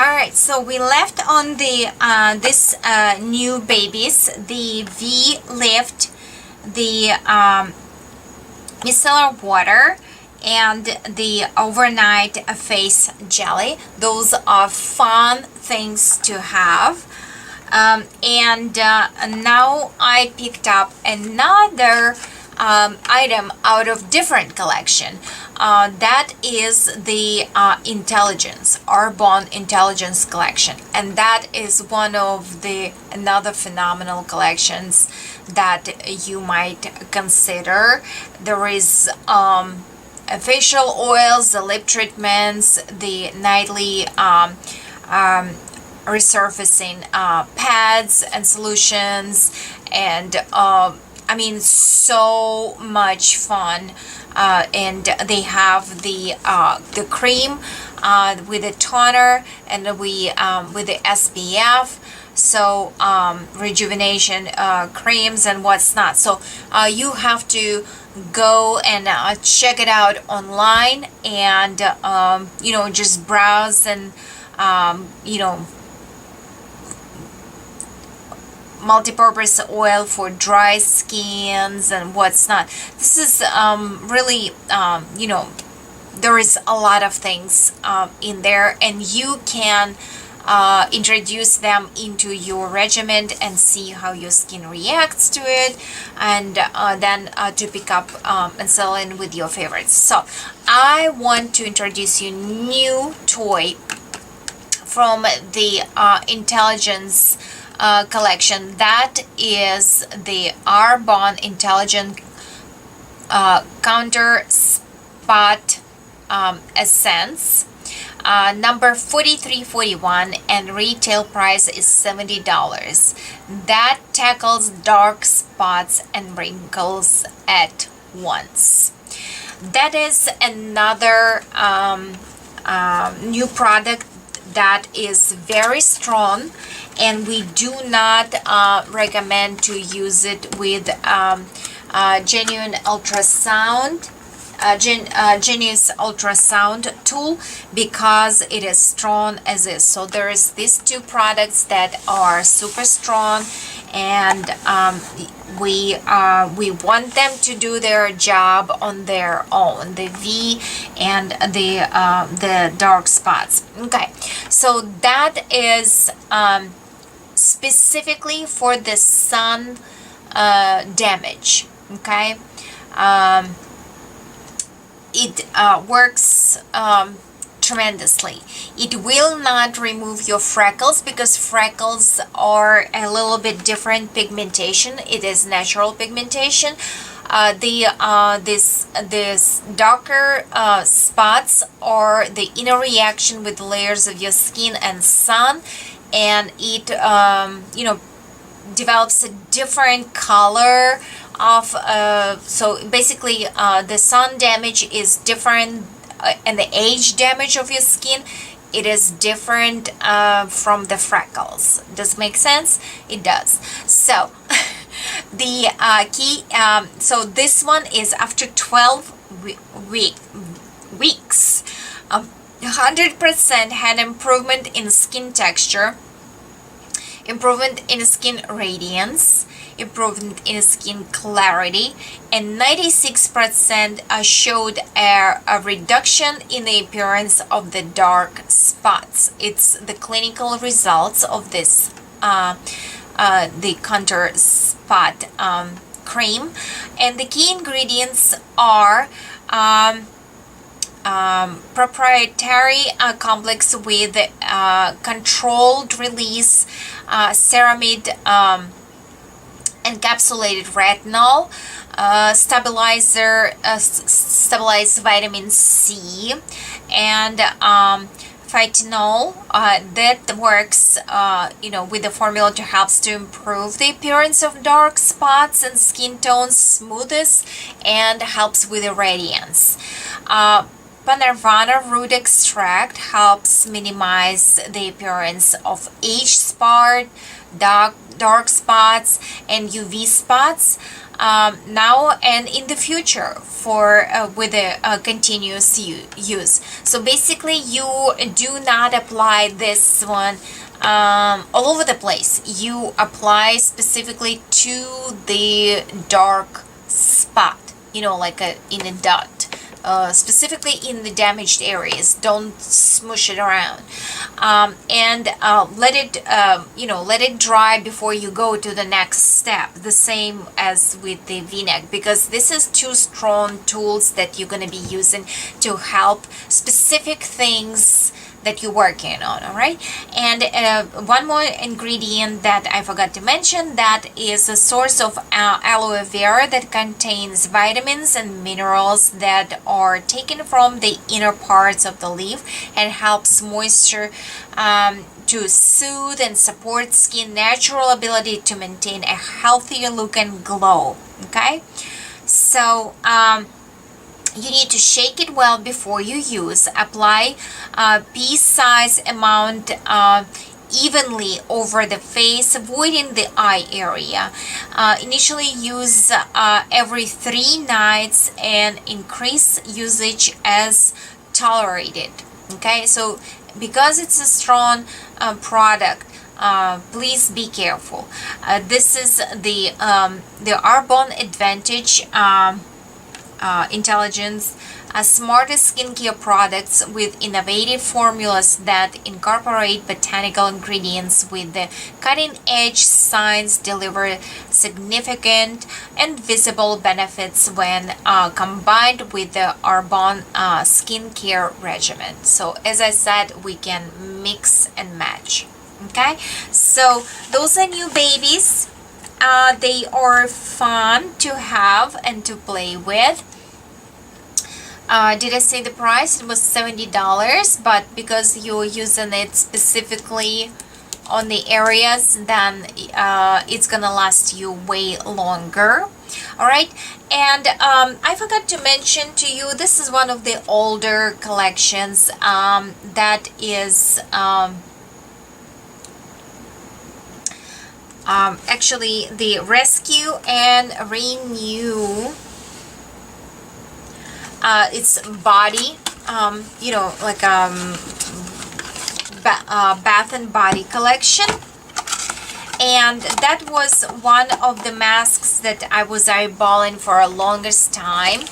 Alright, so we left on the this new babies, the V Lift, the micellar water, and the overnight face jelly. Those are fun things to have. And now I picked up another item out of different collection. That is the Arbonne Intelligence collection, and that is one of the another phenomenal collections that you might consider. There is facial oils, the lip treatments, the nightly resurfacing pads and solutions, and I mean, so much fun. And they have the cream with the toner, and with the SPF, so rejuvenation creams and what's not. So you have to go and check it out online, and just browse and multi-purpose oil for dry skins and what's not. This is really there is a lot of things in there, and you can introduce them into your regimen and see how your skin reacts to it, and then to pick up and sell in with your favorites. So I want to introduce you new toy from the Intelligence collection. That is the Arbonne Intelligent Counter Spot Essence, number 4341, and retail price is $70. That tackles dark spots and wrinkles at once. That is another new product that is very strong, and we do not recommend to use it with genuine ultrasound tool, because it is strong as is. So there is these two products that are super strong, and we want them to do their job on their own, the V and the dark spots. Okay, so that is specifically for the sun damage. Okay, it works tremendously. It will not remove your freckles, because freckles are a little bit different pigmentation. It is natural pigmentation. This darker spots are the inner reaction with layers of your skin and sun, and it develops a different color of so basically the sun damage is different, and the age damage of your skin, it is different from the freckles. Does it make sense? It does. So the key, so this one is after 12 weeks, 100% had improvement in skin texture, improvement in skin radiance, improvement in skin clarity, and 96% showed a reduction in the appearance of the dark spots. It's the clinical results of this the Contour Spot cream, and the key ingredients are proprietary complex with controlled release ceramide encapsulated retinol, stabilized vitamin C, and phytonol that works with the formula to helps to improve the appearance of dark spots and skin tones smoothes, and helps with the radiance. Panarvana root extract helps minimize the appearance of age spot, dark spots, and UV spots. now and in the future for with a continuous use. So basically you do not apply this one all over the place. You apply specifically to the dark spot, like in a dot. Specifically in the damaged areas. Don't smush it around, and let it dry before you go to the next step. The same as with the V-neck, because this is two strong tools that you're going to be using to help specific things that you're working on. All right, and one more ingredient that I forgot to mention, that is a source of aloe vera that contains vitamins and minerals that are taken from the inner parts of the leaf and helps moisture to soothe and support skin natural ability to maintain a healthier look and glow. Okay, so you need to shake it well before you use. Apply pea-size amount evenly over the face, avoiding the eye area. Initially use every 3 nights and increase usage as tolerated. Okay, so because it's a strong product, please be careful. This is the Arbonne Advantage Intelligence, smartest skincare products with innovative formulas that incorporate botanical ingredients with the cutting-edge science, deliver significant and visible benefits when combined with the Arbonne skincare regimen. So as I said, we can mix and match. Okay, so those are new babies. They are fun to have and to play with. Did I say the price? It was $70, but because you're using it specifically on the areas, then it's gonna last you way longer. All right, and I forgot to mention to you, this is one of the older collections that is actually the Rescue and Renew. It's body, like bath and body collection, and that was one of the masks that I was eyeballing for a longest time.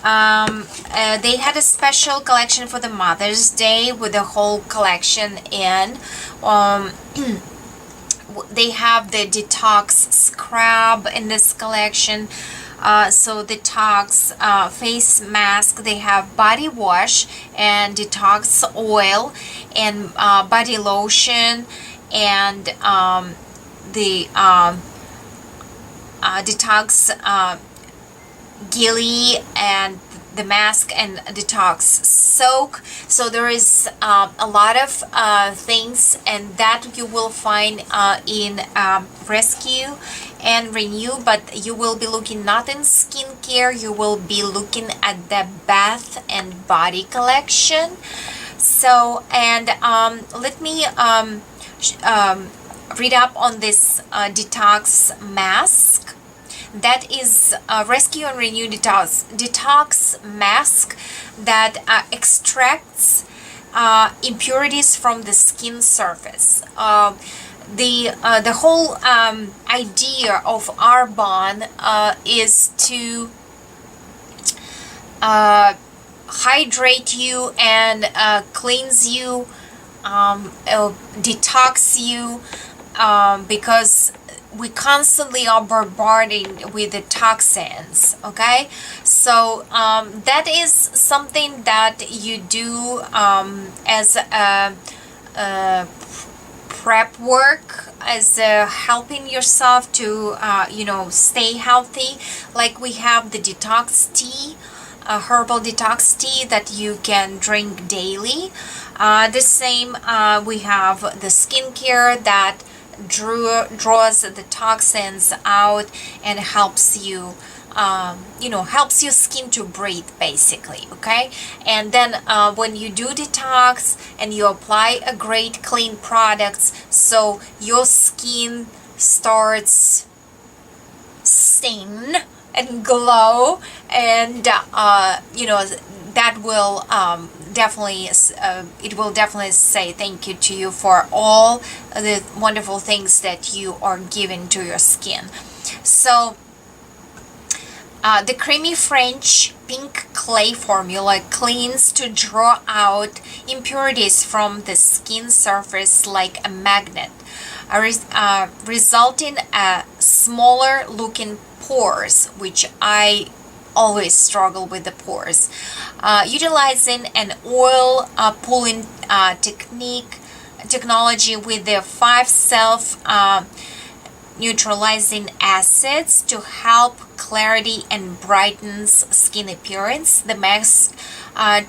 They had a special collection for the Mother's Day with the whole collection in. They have the Detox Scrub in this collection. So Detox face mask, they have body wash and detox oil and body lotion, and the detox gilly, and the mask and detox soak. So there is a lot of things, and that you will find in Rescue and Renew, but you will be looking not in skincare, you will be looking at the bath and body collection. So, and let me read up on this detox mask. That is Rescue and Renew Detox Mask that extracts impurities from the skin surface. The whole idea of Arbonne is to hydrate you and cleanse you, detox you, because we constantly are bombarded with the toxins. Okay, so that is something that you do as a prep work, as helping yourself to stay healthy. Like we have the detox tea, herbal detox tea that you can drink daily. The same, we have the skincare that draws the toxins out and helps you helps your skin to breathe, basically. Okay, and then when you do detox and you apply a great clean products, so your skin starts glistening and glow, and that will definitely it will definitely say thank you to you for all the wonderful things that you are giving to your skin. So the creamy French pink clay formula cleans to draw out impurities from the skin surface like a magnet, resulting in smaller looking pores, which I always struggle with the pores. Utilizing an oil pulling technology with the 5 self neutralizing acids to help clarity and brightens skin appearance. The mask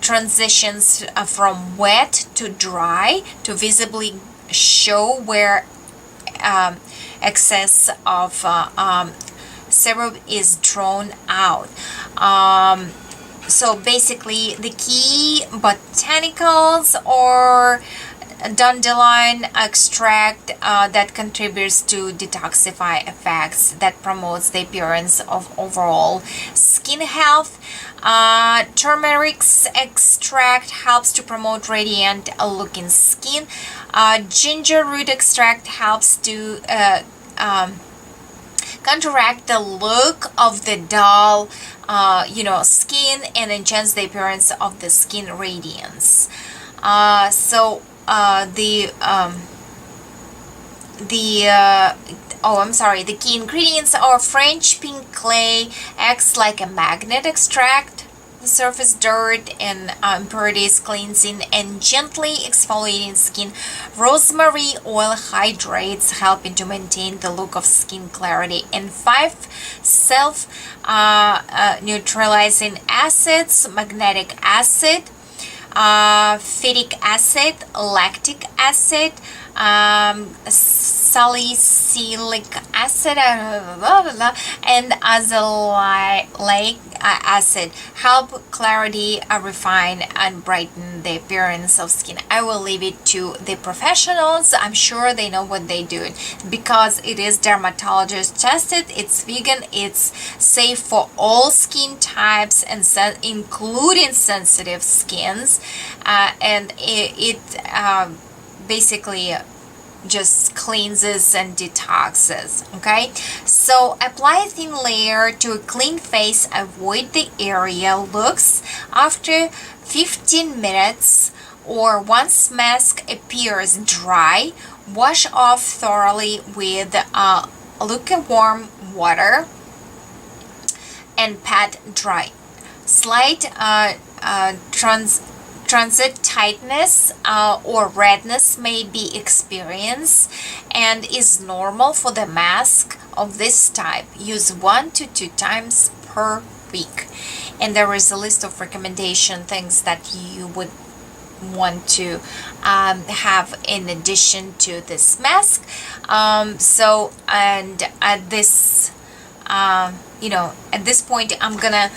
transitions from wet to dry to visibly show where excess of serum is drawn out. So basically the key botanicals or dandelion extract that contributes to detoxify effects that promotes the appearance of overall skin health. Turmeric extract helps to promote radiant looking skin. Ginger root extract helps to counteract the look of the dull skin and enhance the appearance of the skin radiance. The key ingredients are French pink clay, acts like a magnet, extract the surface dirt and impurities, cleansing and gently exfoliating skin. Rosemary oil hydrates, helping to maintain the look of skin clarity. And 5 self neutralizing acids, magnetic acid, phytic acid, lactic acid, salicylic acid, and azelaic acid help clarity, refine and brighten the appearance of skin. I will leave it to the professionals. I'm sure they know what they do because it is dermatologist tested, it's vegan, it's safe for all skin types and including sensitive skins, and it basically just cleanses and detoxes. Okay, so apply a thin layer to a clean face, avoid the area looks after 15 minutes or once mask appears dry. Wash off thoroughly with lukewarm water and pat dry. Slight transit tightness or redness may be experienced and is normal for the mask of this type. Use 1 to 2 times per week. And there is a list of recommendation things that you would want to have in addition to this mask. And at this at this point I'm gonna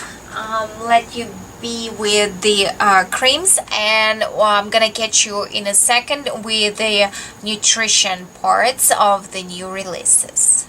let you be with the creams, and I'm gonna catch you in a second with the nutrition parts of the new releases.